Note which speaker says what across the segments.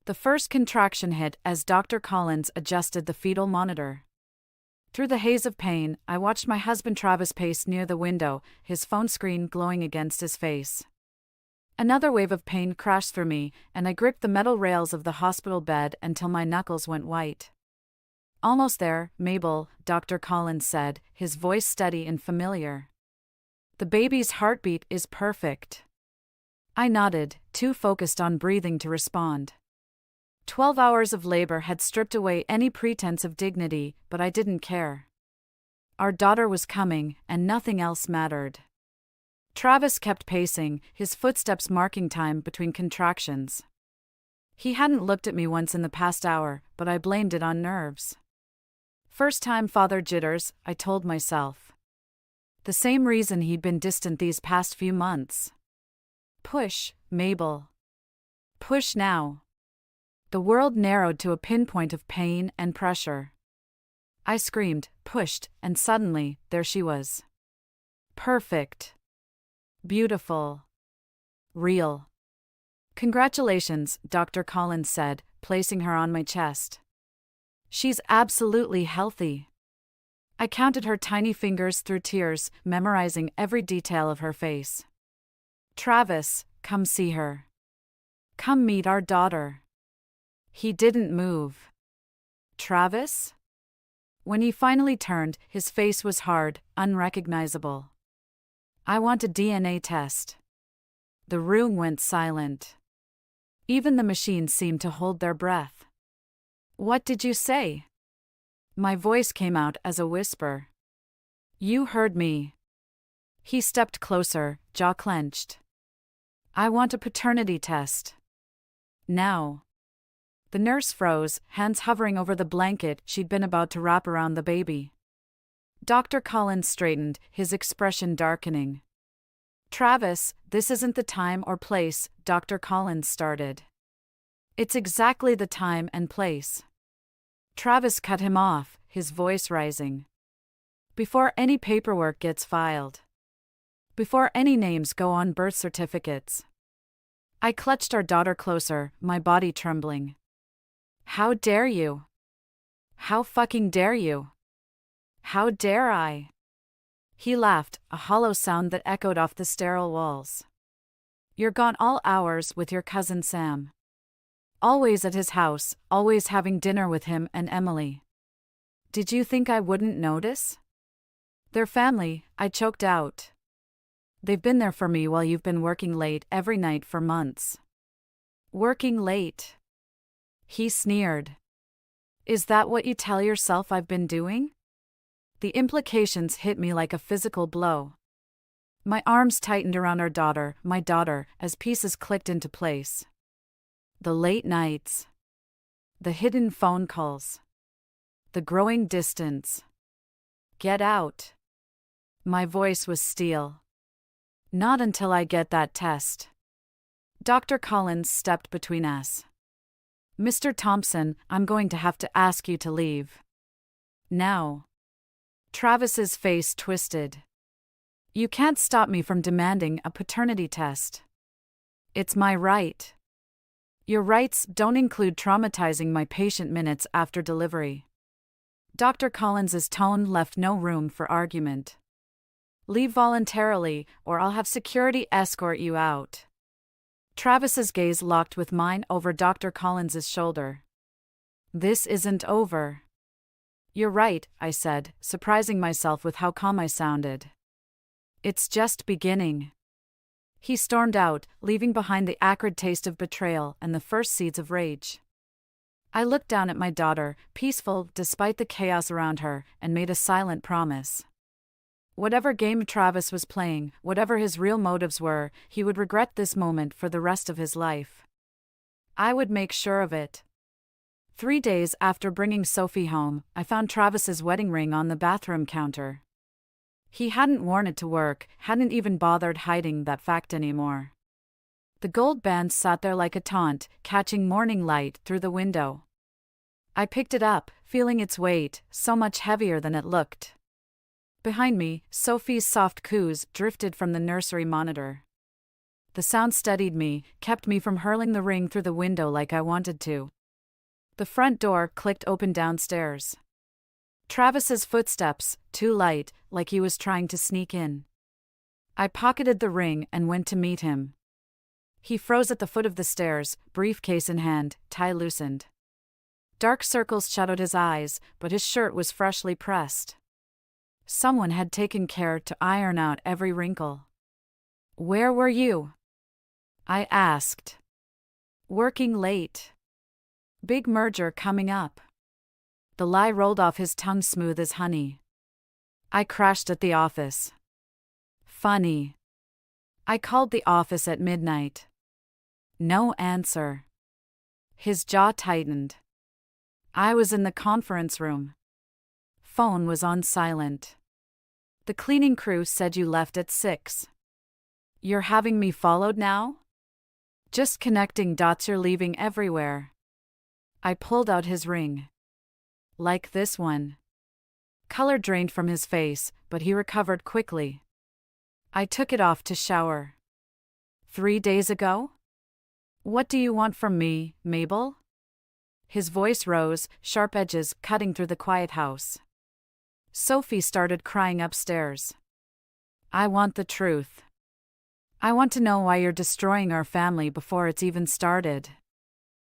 Speaker 1: The first contraction hit as Dr. Collins adjusted the fetal monitor. Through the haze of pain, I watched my husband Travis pace near the window, his phone screen glowing against his face. Another wave of pain crashed through me, and I gripped the metal rails of the hospital bed until my knuckles went white. "Almost there, Mabel," Dr. Collins said, his voice steady and familiar. "The baby's heartbeat is perfect." I nodded, too focused on breathing to respond. 12 hours of labor had stripped away any pretense of dignity, but I didn't care. Our daughter was coming, and nothing else mattered. Travis kept pacing, his footsteps marking time between contractions. He hadn't looked at me once in the past hour, but I blamed it on nerves. First-time father jitters, I told myself. The same reason he'd been distant these past few months. Push, Mabel. Push now. The world narrowed to a pinpoint of pain and pressure. I screamed, pushed, and suddenly, there she was. Perfect. Beautiful. Real. "Congratulations," Dr. Collins said, placing her on my chest. "She's absolutely healthy." I counted her tiny fingers through tears, memorizing every detail of her face. "Travis, come see her. Come meet our daughter." He didn't move. "Travis?" When he finally turned, his face was hard, unrecognizable. "I want a DNA test." The room went silent. Even the machines seemed to hold their breath. "What did you say?" My voice came out as a whisper. "You heard me." He stepped closer, jaw clenched. "I want a paternity test. Now." The nurse froze, hands hovering over the blanket she'd been about to wrap around the baby. Dr. Collins straightened, his expression darkening. "Travis, this isn't the time or place," Dr. Collins started. "It's exactly the time and place." Travis cut him off, his voice rising. "Before any paperwork gets filed. Before any names go on birth certificates." I clutched our daughter closer, my body trembling. "How dare you? How fucking dare you? How dare I?" He laughed, a hollow sound that echoed off the sterile walls. "You're gone all hours with your cousin Sam. Always at his house, always having dinner with him and Emily. Did you think I wouldn't notice?" "Their family," I choked out. "They've been there for me while you've been working late every night for months." "Working late?" He sneered. "Is that what you tell yourself I've been doing?" The implications hit me like a physical blow. My arms tightened around my daughter, as pieces clicked into place. The late nights. The hidden phone calls. The growing distance. "Get out." My voice was steel. "Not until I get that test." Dr. Collins stepped between us. "Mr. Thompson, I'm going to have to ask you to leave. Now." Travis's face twisted. "You can't stop me from demanding a paternity test. It's my right." "Your rights don't include traumatizing my patient minutes after delivery." Dr. Collins's tone left no room for argument. "Leave voluntarily, or I'll have security escort you out." Travis's gaze locked with mine over Dr. Collins's shoulder. "This isn't over." "You're right," I said, surprising myself with how calm I sounded. "It's just beginning." He stormed out, leaving behind the acrid taste of betrayal and the first seeds of rage. I looked down at my daughter, peaceful despite the chaos around her, and made a silent promise. Whatever game Travis was playing, whatever his real motives were, he would regret this moment for the rest of his life. I would make sure of it. 3 days after bringing Sophie home, I found Travis's wedding ring on the bathroom counter. He hadn't worn it to work, hadn't even bothered hiding that fact anymore. The gold band sat there like a taunt, catching morning light through the window. I picked it up, feeling its weight, so much heavier than it looked. Behind me, Sophie's soft coos drifted from the nursery monitor. The sound steadied me, kept me from hurling the ring through the window like I wanted to. The front door clicked open downstairs. Travis's footsteps, too light, like he was trying to sneak in. I pocketed the ring and went to meet him. He froze at the foot of the stairs, briefcase in hand, tie loosened. Dark circles shadowed his eyes, but his shirt was freshly pressed. Someone had taken care to iron out every wrinkle. "Where were you?" I asked. "Working late. Big merger coming up." The lie rolled off his tongue smooth as honey. "I crashed at the office." "Funny." I called the office at midnight. No answer. His jaw tightened. I was in the conference room. Phone was on silent. "The cleaning crew said you left at 6. You're having me followed now?" "Just connecting dots, you're leaving everywhere." I pulled out his ring. "Like this one." Color drained from his face, but he recovered quickly. I took it off to shower. 3 days ago? "What do you want from me, Mabel?" His voice rose, sharp edges cutting through the quiet house. Sophie started crying upstairs. "I want the truth. I want to know why you're destroying our family before it's even started."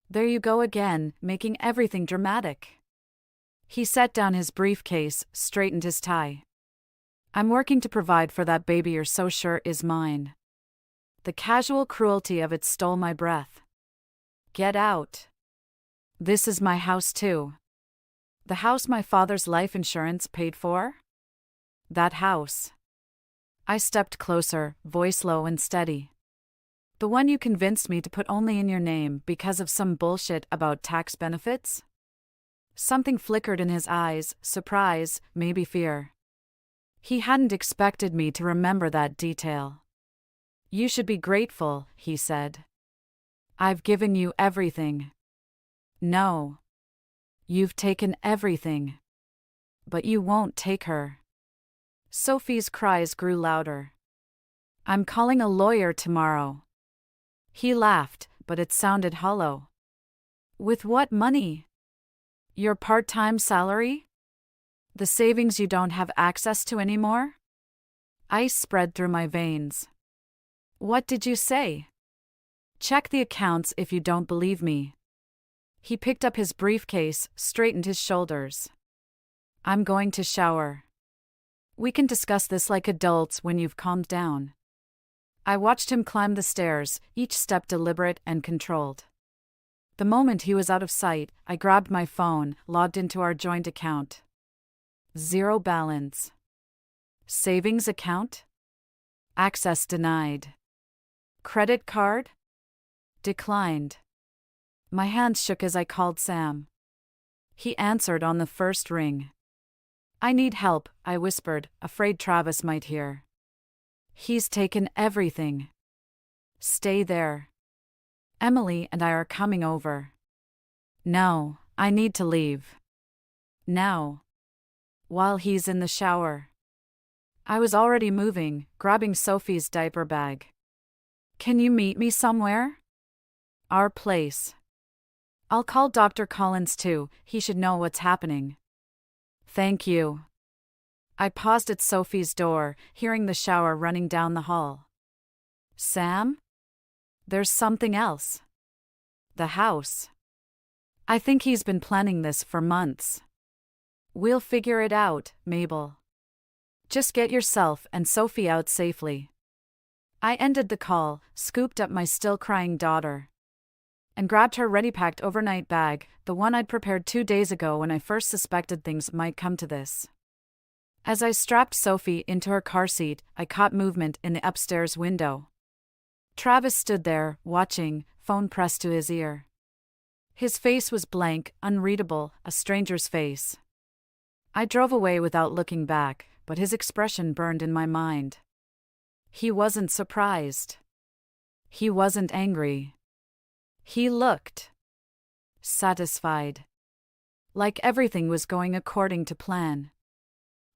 Speaker 1: "There you go again, making everything dramatic." He set down his briefcase, straightened his tie. "I'm working to provide for that baby you're so sure is mine." The casual cruelty of it stole my breath. "Get out. This is my house too." "The house my father's life insurance paid for?" "That house." I stepped closer, voice low and steady. "The one you convinced me to put only in your name because of some bullshit about tax benefits?" Something flickered in his eyes, surprise, maybe fear. He hadn't expected me to remember that detail. "You should be grateful," he said. "I've given you everything." "No. You've taken everything. But you won't take her." Sophie's cries grew louder. "I'm calling a lawyer tomorrow." He laughed, but it sounded hollow. "With what money? Your part-time salary? The savings you don't have access to anymore?" Ice spread through my veins. "What did you say?" "Check the accounts if you don't believe me." He picked up his briefcase, straightened his shoulders. "I'm going to shower. We can discuss this like adults when you've calmed down." I watched him climb the stairs, each step deliberate and controlled. The moment he was out of sight, I grabbed my phone, logged into our joint account. Zero balance. Savings account? Access denied. Credit card? Declined. My hands shook as I called Sam. He answered on the first ring. "I need help," I whispered, afraid Travis might hear. "He's taken everything." "Stay there. Emily and I are coming over." "No, I need to leave. Now." "While he's in the shower." I was already moving, grabbing Sophie's diaper bag. "Can you meet me somewhere?" "Our place." "I'll call Dr. Collins too, he should know what's happening." "Thank you." I paused at Sophie's door, hearing the shower running down the hall. "Sam? There's something else." "The house." "I think he's been planning this for months." "We'll figure it out, Mabel. Just get yourself and Sophie out safely." I ended the call, scooped up my still-crying daughter, and grabbed her ready-packed overnight bag, the one I'd prepared 2 days ago when I first suspected things might come to this. As I strapped Sophie into her car seat, I caught movement in the upstairs window. Travis stood there, watching, phone pressed to his ear. His face was blank, unreadable, a stranger's face. I drove away without looking back, but his expression burned in my mind. He wasn't surprised. He wasn't angry. He looked satisfied. Like everything was going according to plan.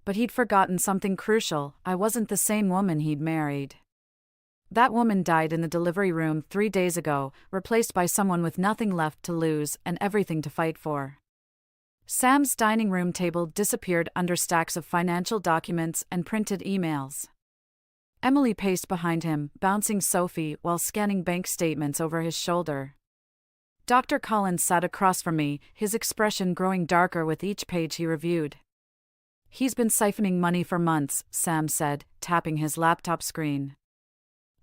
Speaker 1: But he'd forgotten something crucial. I wasn't the same woman he'd married. That woman died in the delivery room 3 days ago, replaced by someone with nothing left to lose and everything to fight for. Sam's dining room table disappeared under stacks of financial documents and printed emails. Emily paced behind him, bouncing Sophie while scanning bank statements over his shoulder. Dr. Collins sat across from me, his expression growing darker with each page he reviewed. He's been siphoning money for months, Sam said, tapping his laptop screen.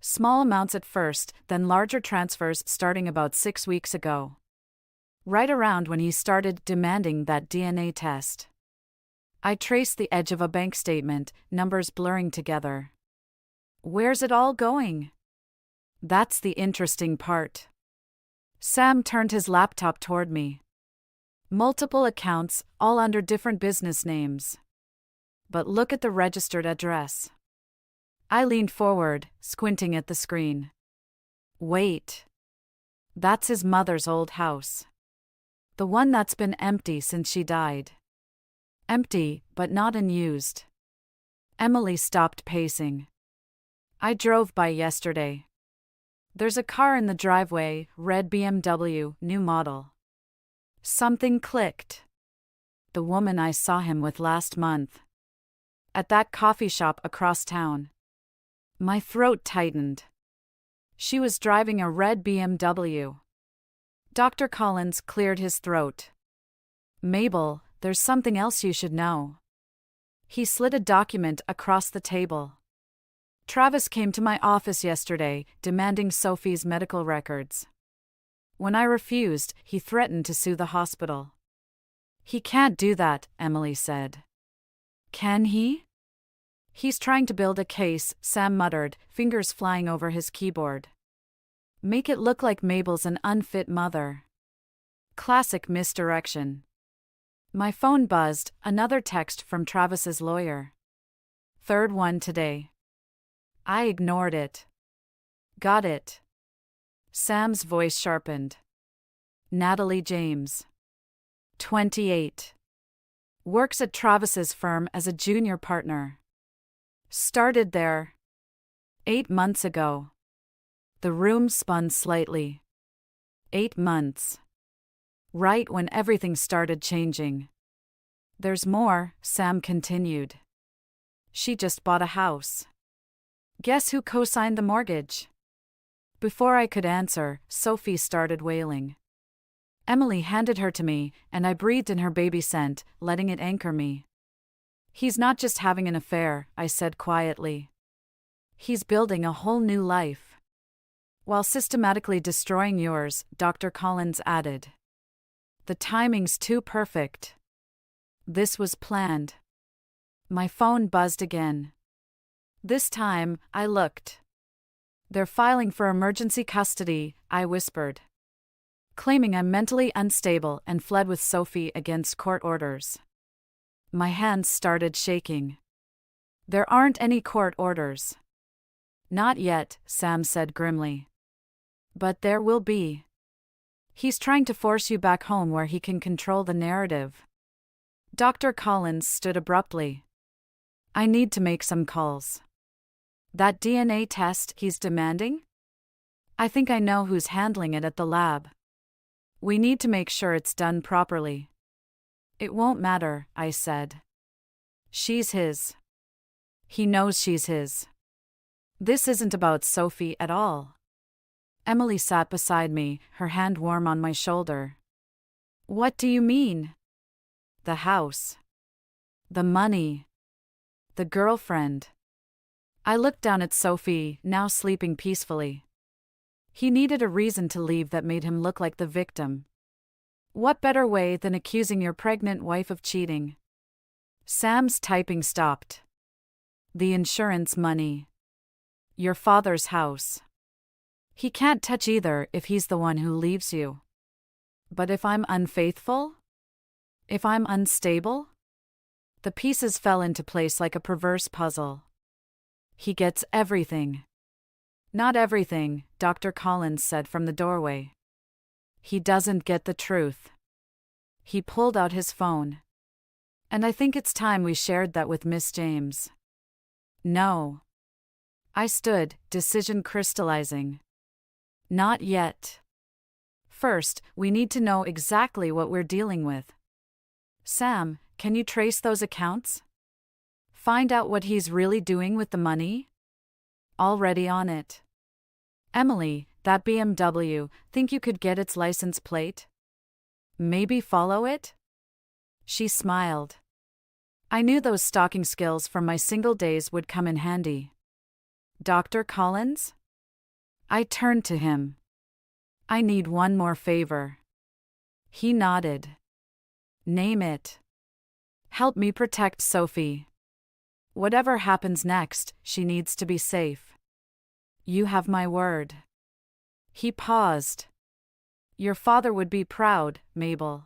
Speaker 1: Small amounts at first, then larger transfers starting about 6 weeks ago. Right around when he started demanding that DNA test. I traced the edge of a bank statement, numbers blurring together. Where's it all going? That's the interesting part. Sam turned his laptop toward me. Multiple accounts, all under different business names. But look at the registered address. I leaned forward, squinting at the screen. Wait. That's his mother's old house. The one that's been empty since she died. Empty, but not unused. Emily stopped pacing. I drove by yesterday. There's a car in the driveway, red BMW, new model. Something clicked. The woman I saw him with last month. At that coffee shop across town. My throat tightened. She was driving a red BMW. Dr. Collins cleared his throat. Mabel, there's something else you should know. He slid a document across the table. Travis came to my office yesterday, demanding Sophie's medical records. When I refused, he threatened to sue the hospital. He can't do that, Emily said. Can he? He's trying to build a case, Sam muttered, fingers flying over his keyboard. Make it look like Mabel's an unfit mother. Classic misdirection. My phone buzzed, another text from Travis's lawyer. Third one today. I ignored it. Got it. Sam's voice sharpened. Natalie James. 28. Works at Travis's firm as a junior partner. Started there 8 months ago. The room spun slightly. 8 months. Right when everything started changing. There's more, Sam continued. She just bought a house. Guess who co-signed the mortgage? Before I could answer, Sophie started wailing. Emily handed her to me, and I breathed in her baby scent, letting it anchor me. He's not just having an affair, I said quietly. He's building a whole new life. While systematically destroying yours, Dr. Collins added. The timing's too perfect. This was planned. My phone buzzed again. This time, I looked. They're filing for emergency custody, I whispered. Claiming I'm mentally unstable and fled with Sophie against court orders. My hands started shaking. There aren't any court orders. Not yet, Sam said grimly. But there will be. He's trying to force you back home where he can control the narrative. Dr. Collins stood abruptly. I need to make some calls. That DNA test he's demanding? I think I know who's handling it at the lab. We need to make sure it's done properly. It won't matter, I said. She's his. He knows she's his. This isn't about Sophie at all. Emily sat beside me, her hand warm on my shoulder. What do you mean? The house. The money. The girlfriend. I looked down at Sophie, now sleeping peacefully. He needed a reason to leave that made him look like the victim. What better way than accusing your pregnant wife of cheating? Sam's typing stopped. The insurance money. Your father's house. He can't touch either if he's the one who leaves you. But if I'm unfaithful? If I'm unstable? The pieces fell into place like a perverse puzzle. He gets everything. Not everything, Dr. Collins said from the doorway. He doesn't get the truth. He pulled out his phone. And I think it's time we shared that with Miss James. No. I stood, decision crystallizing. Not yet. First, we need to know exactly what we're dealing with. Sam, can you trace those accounts? Find out what he's really doing with the money? Already on it. Emily, that BMW, think you could get its license plate? Maybe follow it? She smiled. I knew those stalking skills from my single days would come in handy. Dr. Collins? I turned to him. I need one more favor. He nodded. Name it. Help me protect Sophie. Whatever happens next, she needs to be safe. You have my word. He paused. Your father would be proud, Mabel.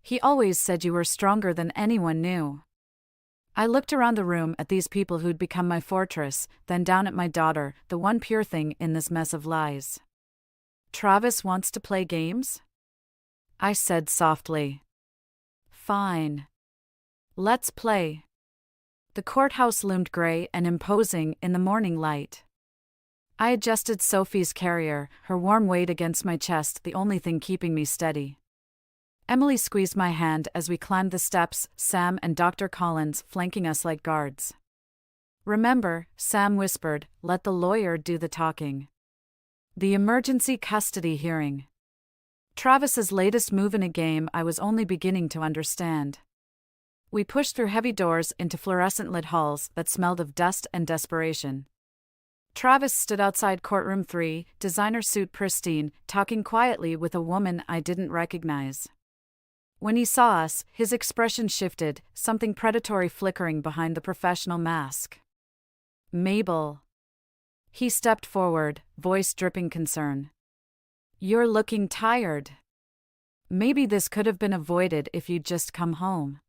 Speaker 1: He always said you were stronger than anyone knew. I looked around the room at these people who'd become my fortress, then down at my daughter, the one pure thing in this mess of lies. Travis wants to play games? I said softly. Fine. Let's play. The courthouse loomed gray and imposing in the morning light. I adjusted Sophie's carrier, her warm weight against my chest the only thing keeping me steady. Emily squeezed my hand as we climbed the steps, Sam and Dr. Collins flanking us like guards. Remember, Sam whispered, let the lawyer do the talking. The emergency custody hearing. Travis's latest move in a game I was only beginning to understand. We pushed through heavy doors into fluorescent-lit halls that smelled of dust and desperation. Travis stood outside courtroom 3, designer suit pristine, talking quietly with a woman I didn't recognize. When he saw us, his expression shifted, something predatory flickering behind the professional mask. Mabel. He stepped forward, voice dripping concern. You're looking tired. Maybe this could have been avoided if you'd just come home.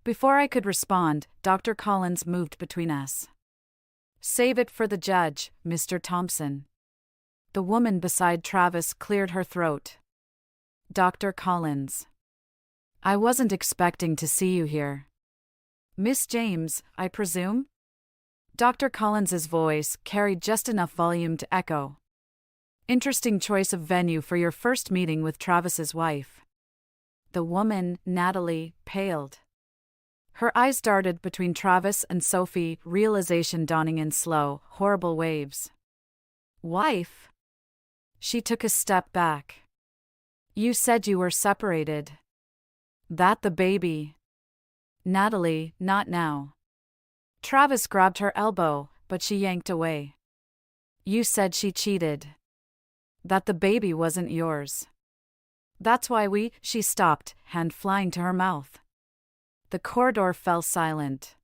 Speaker 1: Before I could respond, Dr. Collins moved between us. Save it for the judge, Mr. Thompson. The woman beside Travis cleared her throat. Dr. Collins. I wasn't expecting to see you here. Miss James, I presume? Dr. Collins's voice carried just enough volume to echo. Interesting choice of venue for your first meeting with Travis's wife. The woman, Natalie, paled. Her eyes darted between Travis and Sophie, realization dawning in slow, horrible waves. Wife? She took a step back. You said you were separated. That the baby. Natalie, not now. Travis grabbed her elbow, but she yanked away. You said she cheated. That the baby wasn't yours. That's why she stopped, hand flying to her mouth. The corridor fell silent.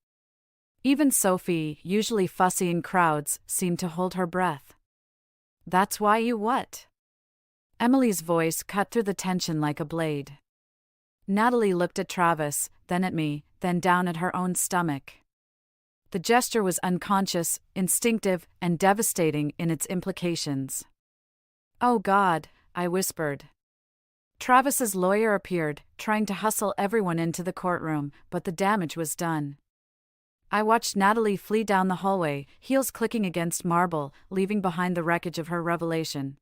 Speaker 1: Even Sophie, usually fussy in crowds, seemed to hold her breath. That's why you what? Emily's voice cut through the tension like a blade. Natalie looked at Travis, then at me, then down at her own stomach. The gesture was unconscious, instinctive, and devastating in its implications. Oh God, I whispered. Travis's lawyer appeared, trying to hustle everyone into the courtroom, but the damage was done. I watched Natalie flee down the hallway, heels clicking against marble, leaving behind the wreckage of her revelation.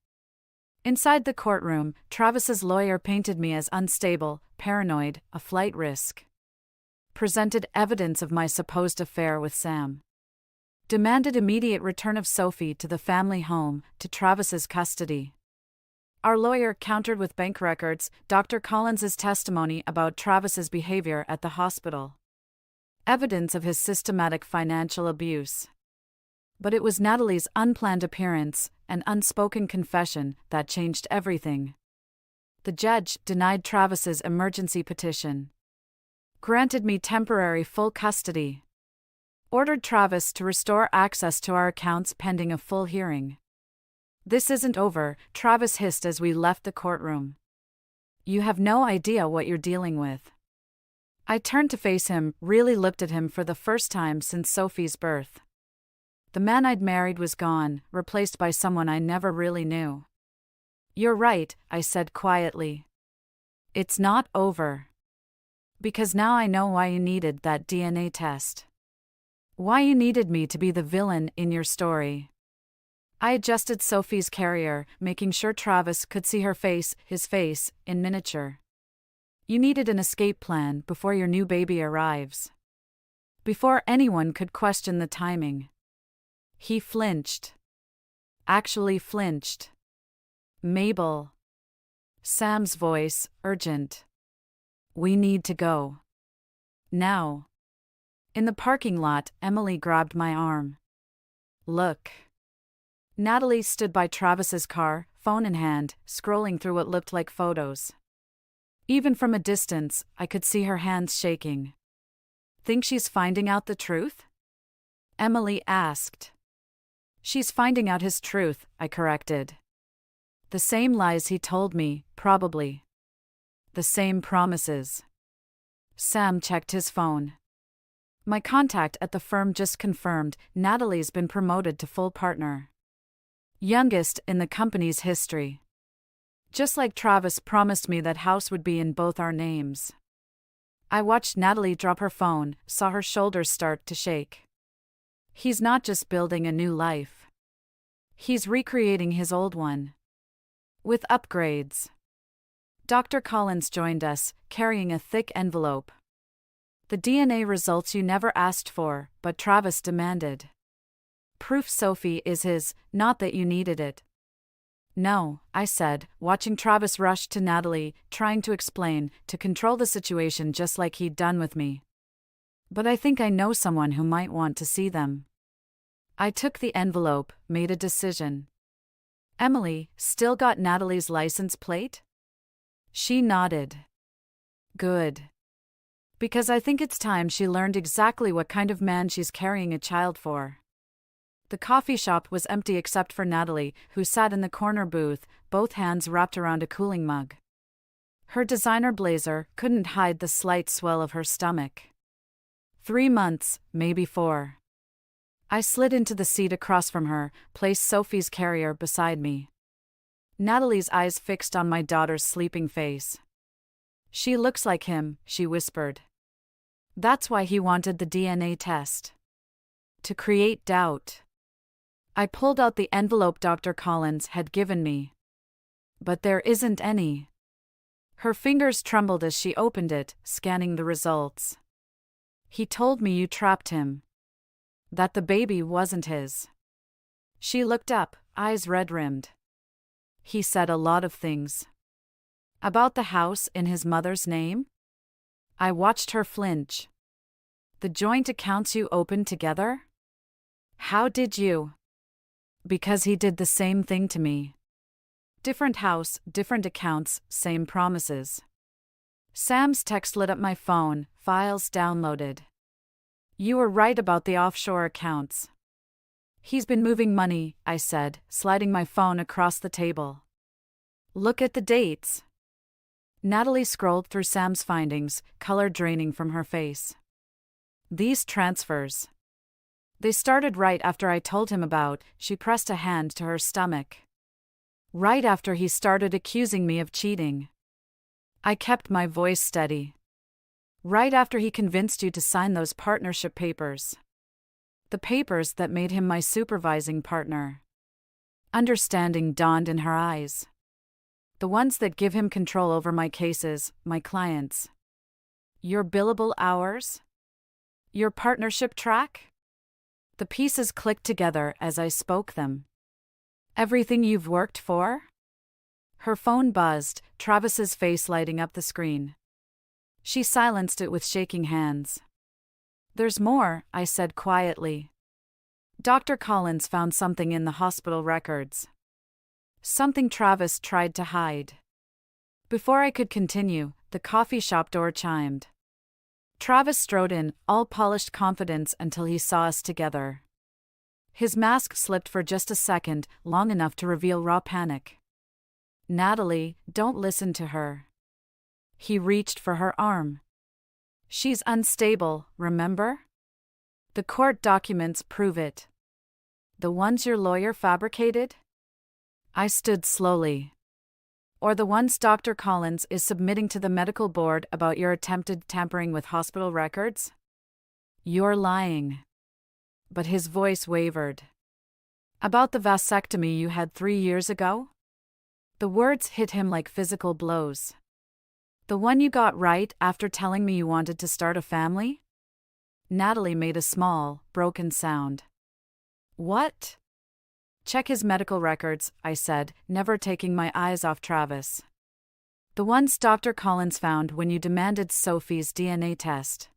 Speaker 1: Inside the courtroom, Travis's lawyer painted me as unstable, paranoid, a flight risk. Presented evidence of my supposed affair with Sam. Demanded immediate return of Sophie to the family home, to Travis's custody. Our lawyer countered with bank records, Dr. Collins's testimony about Travis's behavior at the hospital. Evidence of his systematic financial abuse. But it was Natalie's unplanned appearance, an unspoken confession, that changed everything. The judge denied Travis's emergency petition. Granted me temporary full custody. Ordered Travis to restore access to our accounts pending a full hearing. This isn't over, Travis hissed as we left the courtroom. You have no idea what you're dealing with. I turned to face him, really looked at him for the first time since Sophie's birth. The man I'd married was gone, replaced by someone I never really knew. You're right, I said quietly. It's not over. Because now I know why you needed that DNA test. Why you needed me to be the villain in your story. I adjusted Sophie's carrier, making sure Travis could see her face, his face, in miniature. You needed an escape plan before your new baby arrives. Before anyone could question the timing. He flinched. Actually flinched. Mabel. Sam's voice, urgent. We need to go. Now. In the parking lot, Emily grabbed my arm. Look. Natalie stood by Travis's car, phone in hand, scrolling through what looked like photos. Even from a distance, I could see her hands shaking. Think she's finding out the truth? Emily asked. She's finding out his truth, I corrected. The same lies he told me, probably. The same promises. Sam checked his phone. My contact at the firm just confirmed Natalie's been promoted to full partner. Youngest in the company's history. Just like Travis promised me that house would be in both our names. I watched Natalie drop her phone, saw her shoulders start to shake. He's not just building a new life. He's recreating his old one. With upgrades. Dr. Collins joined us, carrying a thick envelope. The DNA results you never asked for, but Travis demanded. Proof Sophie is his, not that you needed it. No, I said, watching Travis rush to Natalie, trying to explain, to control the situation just like he'd done with me. But I think I know someone who might want to see them. I took the envelope, made a decision. Emily, still got Natalie's license plate? She nodded. Good. Because I think it's time she learned exactly what kind of man she's carrying a child for. The coffee shop was empty except for Natalie, who sat in the corner booth, both hands wrapped around a cooling mug. Her designer blazer couldn't hide the slight swell of her stomach. 3 months, maybe 4. I slid into the seat across from her, placed Sophie's carrier beside me. Natalie's eyes fixed on my daughter's sleeping face. She looks like him, she whispered. That's why he wanted the DNA test. To create doubt. I pulled out the envelope Dr. Collins had given me. But there isn't any. Her fingers trembled as she opened it, scanning the results. He told me you trapped him. That the baby wasn't his. She looked up, eyes red-rimmed. He said a lot of things. About the house in his mother's name? I watched her flinch. The joint accounts you opened together? How did you? Because he did the same thing to me. Different house, different accounts, same promises. Sam's text lit up my phone, files downloaded. You were right about the offshore accounts. He's been moving money, I said, sliding my phone across the table. Look at the dates. Natalie scrolled through Sam's findings, color draining from her face. These transfers. They started right after I told him about, she pressed a hand to her stomach. Right after he started accusing me of cheating. I kept my voice steady. Right after he convinced you to sign those partnership papers. The papers that made him my supervising partner. Understanding dawned in her eyes. The ones that give him control over my cases, my clients. Your billable hours? Your partnership track? The pieces clicked together as I spoke them. Everything you've worked for? Her phone buzzed, Travis's face lighting up the screen. She silenced it with shaking hands. There's more, I said quietly. Dr. Collins found something in the hospital records. Something Travis tried to hide. Before I could continue, the coffee shop door chimed. Travis strode in, all polished confidence until he saw us together. His mask slipped for just a second, long enough to reveal raw panic. Natalie, don't listen to her. He reached for her arm. She's unstable, remember? The court documents prove it. The ones your lawyer fabricated? I stood slowly. Or the ones Dr. Collins is submitting to the medical board about your attempted tampering with hospital records? You're lying. but his voice wavered. About the vasectomy you had 3 years ago? The words hit him like physical blows. The one you got right after telling me you wanted to start a family? Natalie made a small, broken sound. What? Check his medical records, I said, never taking my eyes off Travis. The ones Dr. Collins found when you demanded Sophie's DNA test.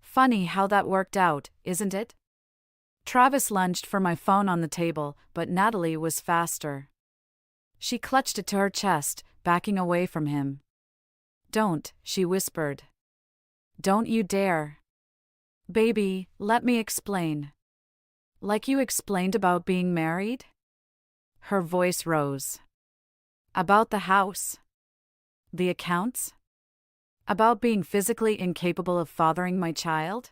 Speaker 1: Funny how that worked out, isn't it? Travis lunged for my phone on the table, but Natalie was faster. She clutched it to her chest, backing away from him. Don't, she whispered. Don't you dare. Baby, let me explain. Like you explained about being married? Her voice rose. About the house? The accounts? About being physically incapable of fathering my child?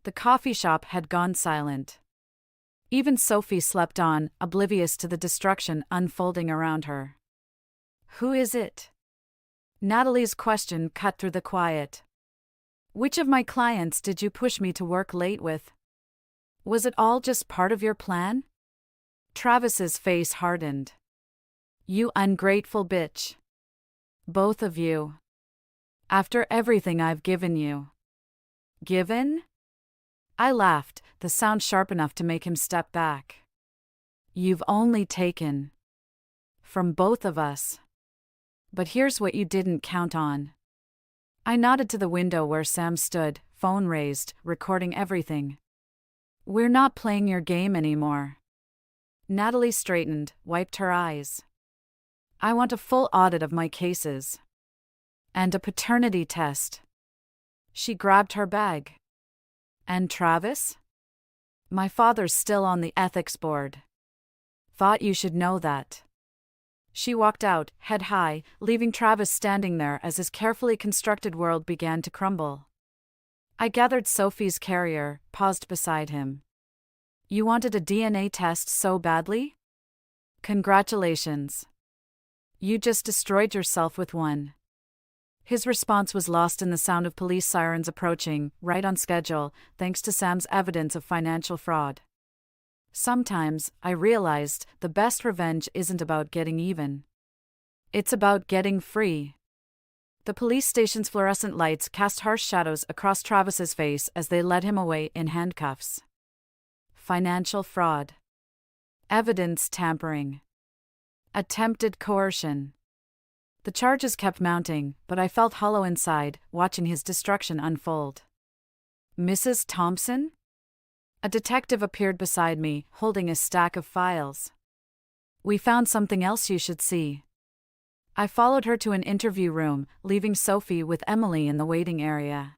Speaker 1: The coffee shop had gone silent. Even Sophie slept on, oblivious to the destruction unfolding around her. Who is it? Natalie's question cut through the quiet. Which of my clients did you push me to work late with? Was it all just part of your plan? Travis's face hardened. You ungrateful bitch. Both of you. After everything I've given you. Given? I laughed, the sound sharp enough to make him step back. You've only taken. From both of us. But here's what you didn't count on. I nodded to the window where Sam stood, phone raised, recording everything. We're not playing your game anymore. Natalie straightened, wiped her eyes. I want a full audit of my cases. And a paternity test. She grabbed her bag. And Travis? My father's still on the ethics board. Thought you should know that. She walked out, head high, leaving Travis standing there as his carefully constructed world began to crumble. I gathered Sophie's carrier, paused beside him. You wanted a DNA test so badly? Congratulations. You just destroyed yourself with one. His response was lost in the sound of police sirens approaching, right on schedule, thanks to Sam's evidence of financial fraud. Sometimes, I realized, the best revenge isn't about getting even. It's about getting free. The police station's fluorescent lights cast harsh shadows across Travis's face as they led him away in handcuffs. Financial fraud. Evidence tampering. Attempted coercion. The charges kept mounting, but I felt hollow inside, watching his destruction unfold. Mrs. Thompson? A detective appeared beside me, holding a stack of files. We found something else you should see. I followed her to an interview room, leaving Sophie with Emily in the waiting area.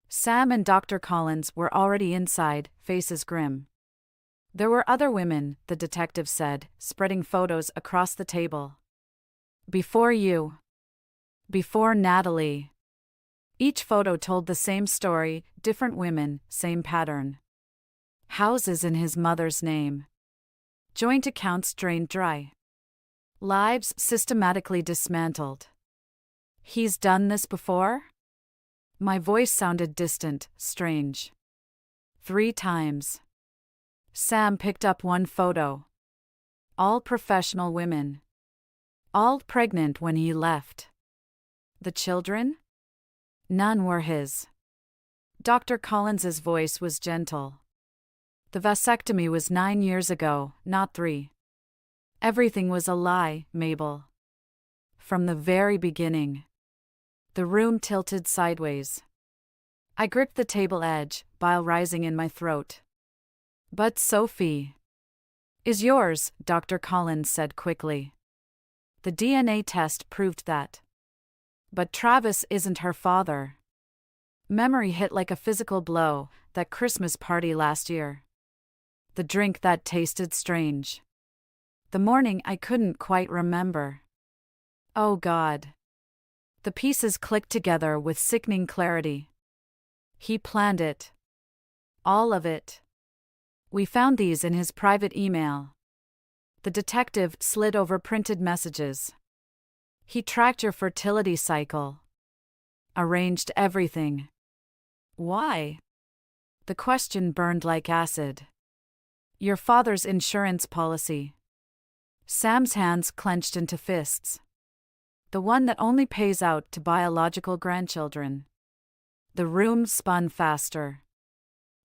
Speaker 1: Sam and Dr. Collins were already inside, faces grim. There were other women, the detective said, spreading photos across the table. Before you. Before Natalie. Each photo told the same story, different women, same pattern. Houses in his mother's name. Joint accounts drained dry. Lives systematically dismantled. He's done this before? My voice sounded distant, strange. 3 times. Sam picked up one photo. All professional women. All pregnant when he left. The children? None were his. Dr. Collins's voice was gentle. The vasectomy was 9 years ago, not 3. Everything was a lie, Mabel. From the very beginning. The room tilted sideways. I gripped the table edge, bile rising in my throat. But Sophie is yours, Dr. Collins said quickly. The DNA test proved that. But Travis isn't her father. Memory hit like a physical blow, that Christmas party last year. The drink that tasted strange. The morning I couldn't quite remember. Oh God. The pieces clicked together with sickening clarity. He planned it. All of it. We found these in his private email. The detective slid over printed messages. He tracked your fertility cycle. Arranged everything. Why? The question burned like acid. Your father's insurance policy. Sam's hands clenched into fists. The one that only pays out to biological grandchildren. The room spun faster.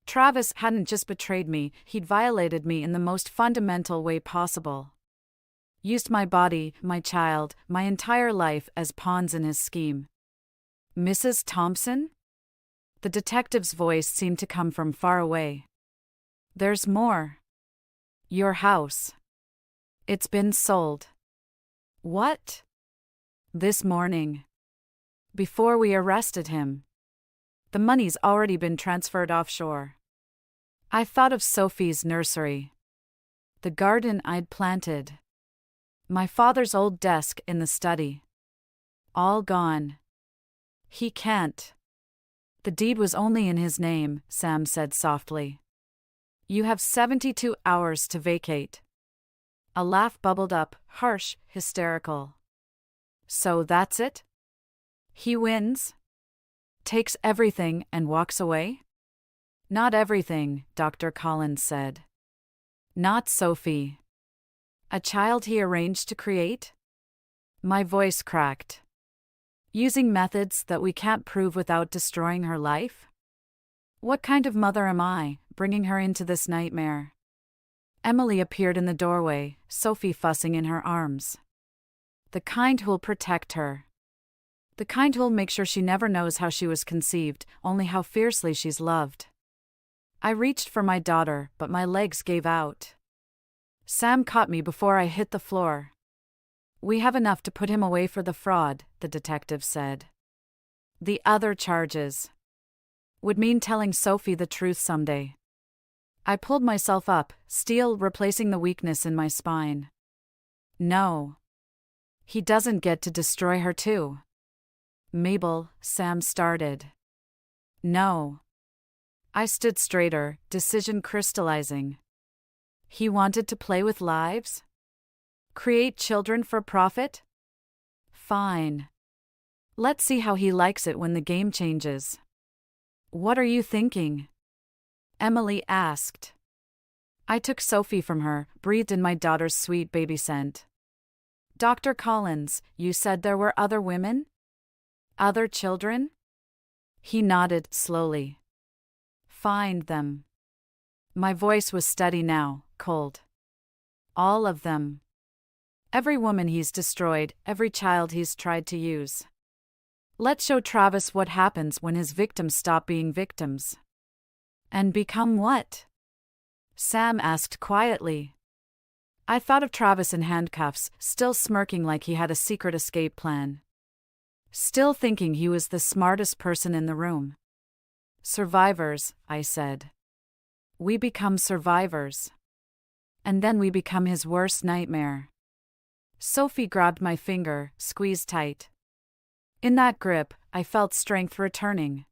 Speaker 1: Travis hadn't just betrayed me, he'd violated me in the most fundamental way possible. Used my body, my child, my entire life as pawns in his scheme. Mrs. Thompson? The detective's voice seemed to come from far away. There's more. Your house. It's been sold. What? This morning. Before we arrested him. The money's already been transferred offshore. I thought of Sophie's nursery. The garden I'd planted. My father's old desk in the study. All gone. He can't. The deed was only in his name, Sam said softly. You have 72 hours to vacate. A laugh bubbled up, harsh, hysterical. So that's it? He wins? Takes everything and walks away? Not everything, Dr. Collins said. Not Sophie. A child he arranged to create? My voice cracked. Using methods that we can't prove without destroying her life? What kind of mother am I, bringing her into this nightmare? Emily appeared in the doorway, Sophie fussing in her arms. The kind who'll protect her. The kind who'll make sure she never knows how she was conceived, only how fiercely she's loved. I reached for my daughter, but my legs gave out. Sam caught me before I hit the floor. We have enough to put him away for the fraud, the detective said. The other charges would mean telling Sophie the truth someday. I pulled myself up, steel replacing the weakness in my spine. No. He doesn't get to destroy her too. Mabel, Sam started. No. I stood straighter, decision crystallizing. He wanted to play with lives? Create children for profit? Fine. Let's see how he likes it when the game changes. What are you thinking? Emily asked. I took Sophie from her, breathed in my daughter's sweet baby scent. Dr. Collins, you said there were other women? Other children? He nodded slowly. Find them. My voice was steady now, cold. All of them. Every woman he's destroyed, every child he's tried to use. Let's show Travis what happens when his victims stop being victims. And become what? Sam asked quietly. I thought of Travis in handcuffs, still smirking like he had a secret escape plan. Still thinking he was the smartest person in the room. Survivors, I said. We become survivors. And then we become his worst nightmare. Sophie grabbed my finger, squeezed tight. In that grip, I felt strength returning.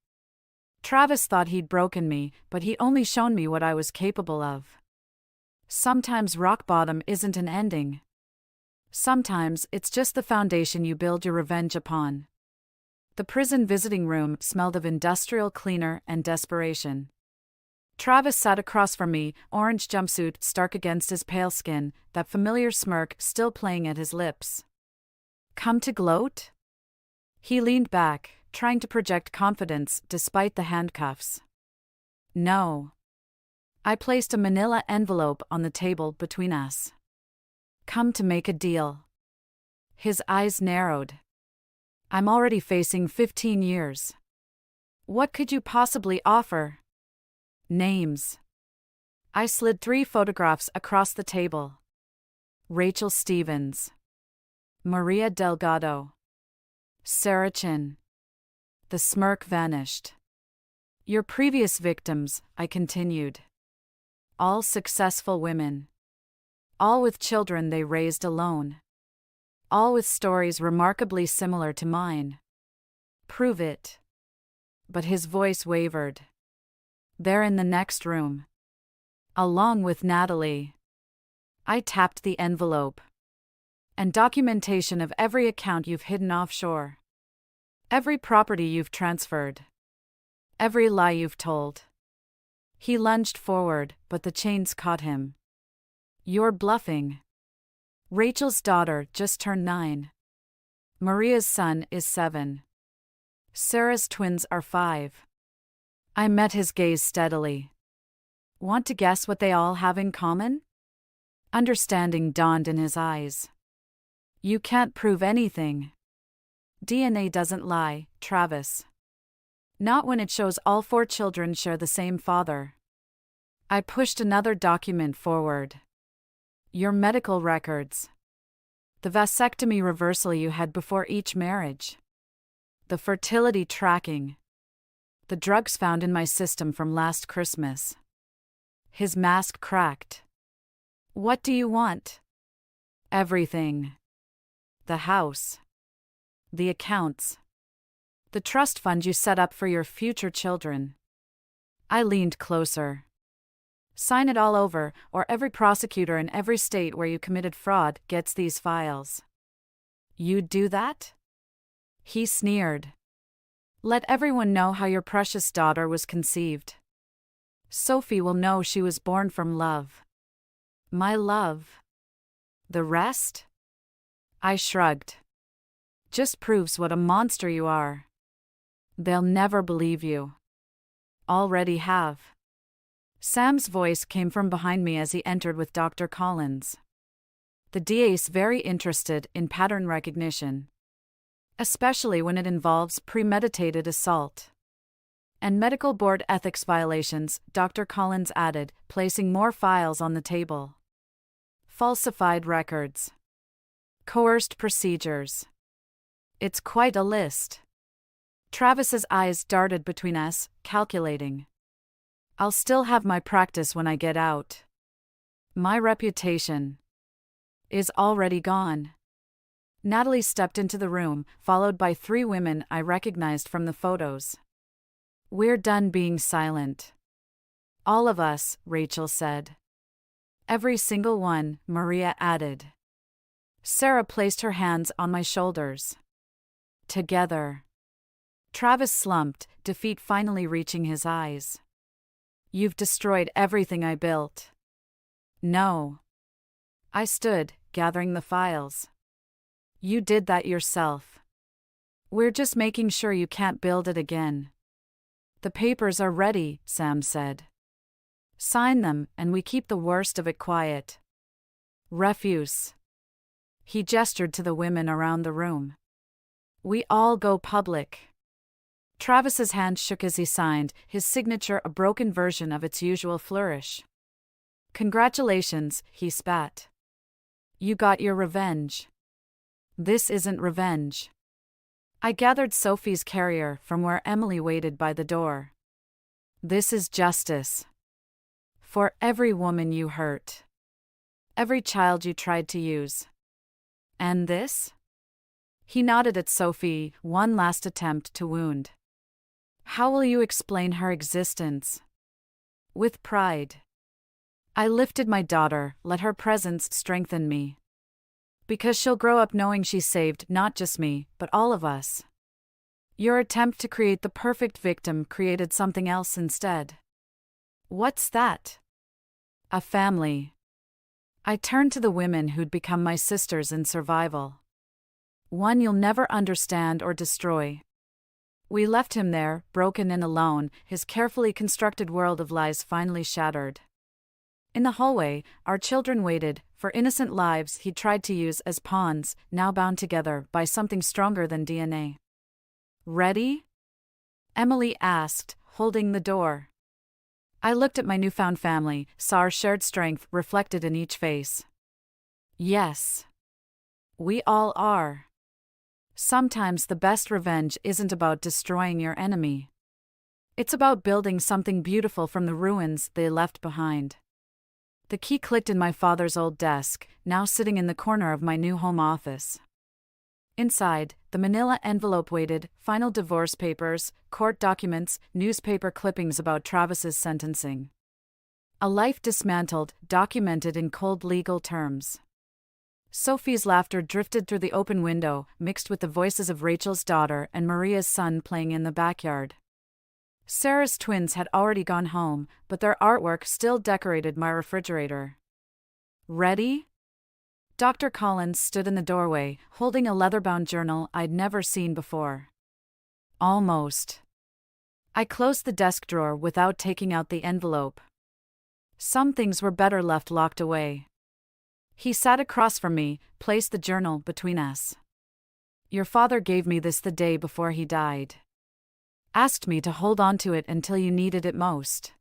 Speaker 1: Travis thought he'd broken me, but he'd only shown me what I was capable of. Sometimes rock bottom isn't an ending. Sometimes it's just the foundation you build your revenge upon. The prison visiting room smelled of industrial cleaner and desperation. Travis sat across from me, orange jumpsuit stark against his pale skin, that familiar smirk still playing at his lips. Come to gloat? He leaned back, trying to project confidence despite the handcuffs. No. I placed a manila envelope on the table between us. Come to make a deal. His eyes narrowed. I'm already facing 15 years. What could you possibly offer? Names. I slid 3 photographs across the table. Rachel Stevens. Maria Delgado. Sarah Chin. The smirk vanished. Your previous victims, I continued. All successful women. All with children they raised alone. All with stories remarkably similar to mine. Prove it. But his voice wavered. They're in the next room. Along with Natalie. I tapped the envelope. And documentation of every account you've hidden offshore. Every property you've transferred. Every lie you've told. He lunged forward, but the chains caught him. You're bluffing. Rachel's daughter just turned 9. Maria's son is 7. Sarah's twins are 5. I met his gaze steadily. Want to guess what they all have in common? Understanding dawned in his eyes. You can't prove anything. DNA doesn't lie, Travis. Not when it shows all 4 children share the same father. I pushed another document forward. Your medical records. The vasectomy reversal you had before each marriage. The fertility tracking. The drugs found in my system from last Christmas. His mask cracked. What do you want? Everything. The house. The accounts. The trust fund you set up for your future children. I leaned closer. Sign it all over, or every prosecutor in every state where you committed fraud gets these files. You'd do that? He sneered. Let everyone know how your precious daughter was conceived. Sophie will know she was born from love. My love. The rest? I shrugged. Just proves what a monster you are. They'll never believe you. Already have. Sam's voice came from behind me as he entered with Dr. Collins. The DA's very interested in pattern recognition, especially when it involves premeditated assault. And medical board ethics violations, Dr. Collins added, placing more files on the table. Falsified records. Coerced procedures. It's quite a list. Travis's eyes darted between us, calculating. I'll still have my practice when I get out. My reputation is already gone. Natalie stepped into the room, followed by 3 women I recognized from the photos. We're done being silent. All of us, Rachel said. Every single one, Maria added. Sarah placed her hands on my shoulders. Together. Travis slumped, defeat finally reaching his eyes. You've destroyed everything I built. No. I stood, gathering the files. You did that yourself. We're just making sure you can't build it again. The papers are ready, Sam said. Sign them, and we keep the worst of it quiet. Refuse. He gestured to the women around the room. We all go public. Travis's hand shook as he signed, his signature a broken version of its usual flourish. Congratulations, he spat. You got your revenge. This isn't revenge. I gathered Sophie's carrier from where Emily waited by the door. This is justice. For every woman you hurt. Every child you tried to use. And this? He nodded at Sophie, one last attempt to wound. How will you explain her existence? With pride. I lifted my daughter, let her presence strengthen me. Because she'll grow up knowing she saved not just me, but all of us. Your attempt to create the perfect victim created something else instead. What's that? A family. I turned to the women who'd become my sisters in survival. One you'll never understand or destroy. We left him there, broken and alone, his carefully constructed world of lies finally shattered. In the hallway, our children waited, for innocent lives he'd tried to use as pawns, now bound together by something stronger than DNA. Ready? Emily asked, holding the door. I looked at my newfound family, saw our shared strength reflected in each face. Yes. We all are. Sometimes the best revenge isn't about destroying your enemy. It's about building something beautiful from the ruins they left behind. The key clicked in my father's old desk, now sitting in the corner of my new home office. Inside, the manila envelope waited, final divorce papers, court documents, newspaper clippings about Travis's sentencing. A life dismantled, documented in cold legal terms. Sophie's laughter drifted through the open window, mixed with the voices of Rachel's daughter and Maria's son playing in the backyard. Sarah's twins had already gone home, but their artwork still decorated my refrigerator. Ready? Dr. Collins stood in the doorway, holding a leather-bound journal I'd never seen before. Almost. I closed the desk drawer without taking out the envelope. Some things were better left locked away. He sat across from me, placed the journal between us. Your father gave me this the day before he died. Asked me to hold on to it until you needed it most.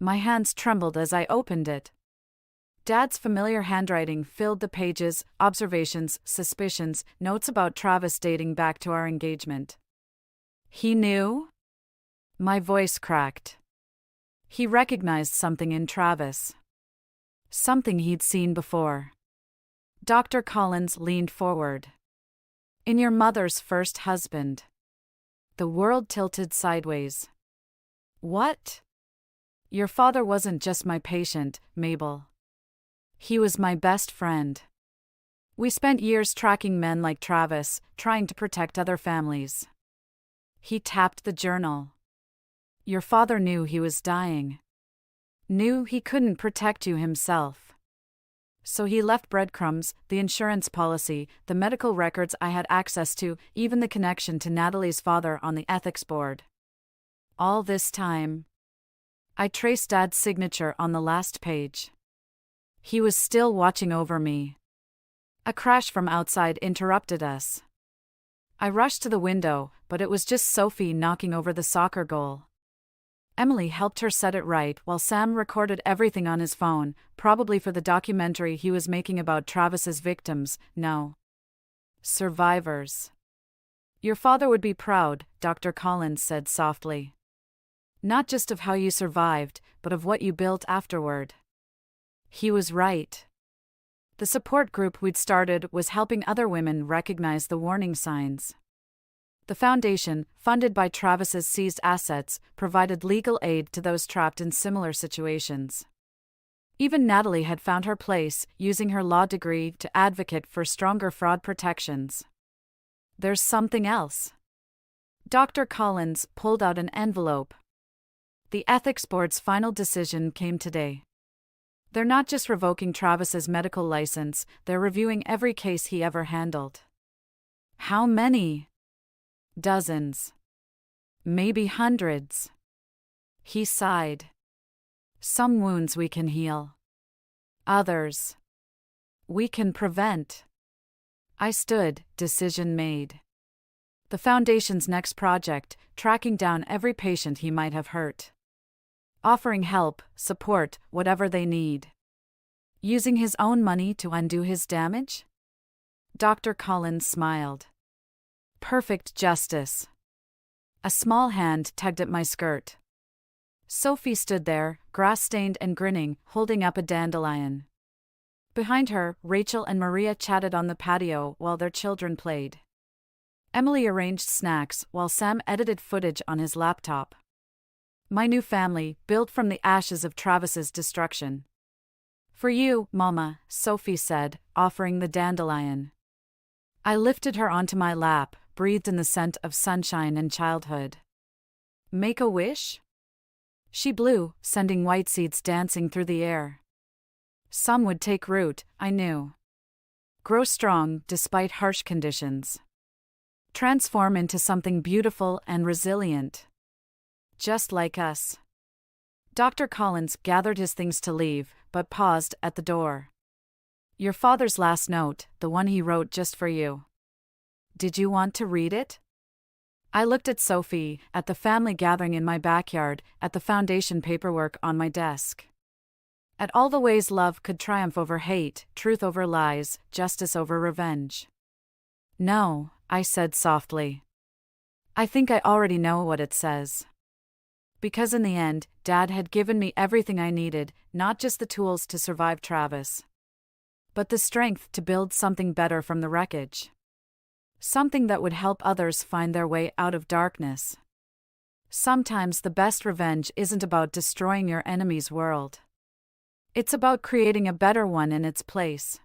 Speaker 1: My hands trembled as I opened it. Dad's familiar handwriting filled the pages, observations, suspicions, notes about Travis dating back to our engagement. He knew? My voice cracked. He recognized something in Travis. Something he'd seen before. Dr. Collins leaned forward. In your mother's first husband. The world tilted sideways. What? Your father wasn't just my patient, Mabel. He was my best friend. We spent years tracking men like Travis, trying to protect other families. He tapped the journal. Your father knew he was dying. Knew he couldn't protect you himself. So he left breadcrumbs, the insurance policy, the medical records I had access to, even the connection to Natalie's father on the ethics board. All this time, I traced Dad's signature on the last page. He was still watching over me. A crash from outside interrupted us. I rushed to the window, but it was just Sophie knocking over the soccer goal. Emily helped her set it right while Sam recorded everything on his phone, probably for the documentary he was making about Travis's victims, no. Survivors. Your father would be proud, Dr. Collins said softly. Not just of how you survived, but of what you built afterward. He was right. The support group we'd started was helping other women recognize the warning signs. The foundation, funded by Travis's seized assets, provided legal aid to those trapped in similar situations. Even Natalie had found her place, using her law degree to advocate for stronger fraud protections. There's something else. Dr. Collins pulled out an envelope. The ethics board's final decision came today. They're not just revoking Travis's medical license, they're reviewing every case he ever handled. How many? Dozens. Maybe hundreds. He sighed. Some wounds we can heal. Others we can prevent. I stood, decision made. The Foundation's next project, tracking down every patient he might have hurt. Offering help, support, whatever they need. Using his own money to undo his damage? Dr. Collins smiled. Perfect justice. A small hand tugged at my skirt. Sophie stood there, grass-stained and grinning, holding up a dandelion. Behind her, Rachel and Maria chatted on the patio while their children played. Emily arranged snacks while Sam edited footage on his laptop. My new family, built from the ashes of Travis's destruction. For you, Mama, Sophie said, offering the dandelion. I lifted her onto my lap, breathed in the scent of sunshine and childhood. Make a wish? She blew, sending white seeds dancing through the air. Some would take root, I knew. Grow strong despite harsh conditions. Transform into something beautiful and resilient. Just like us. Dr. Collins gathered his things to leave, but paused at the door. Your father's last note, the one he wrote just for you. Did you want to read it? I looked at Sophie, at the family gathering in my backyard, at the Foundation paperwork on my desk. At all the ways love could triumph over hate, truth over lies, justice over revenge. No, I said softly. I think I already know what it says. Because in the end, Dad had given me everything I needed, not just the tools to survive Travis, but the strength to build something better from the wreckage. Something that would help others find their way out of darkness. Sometimes the best revenge isn't about destroying your enemy's world. It's about creating a better one in its place.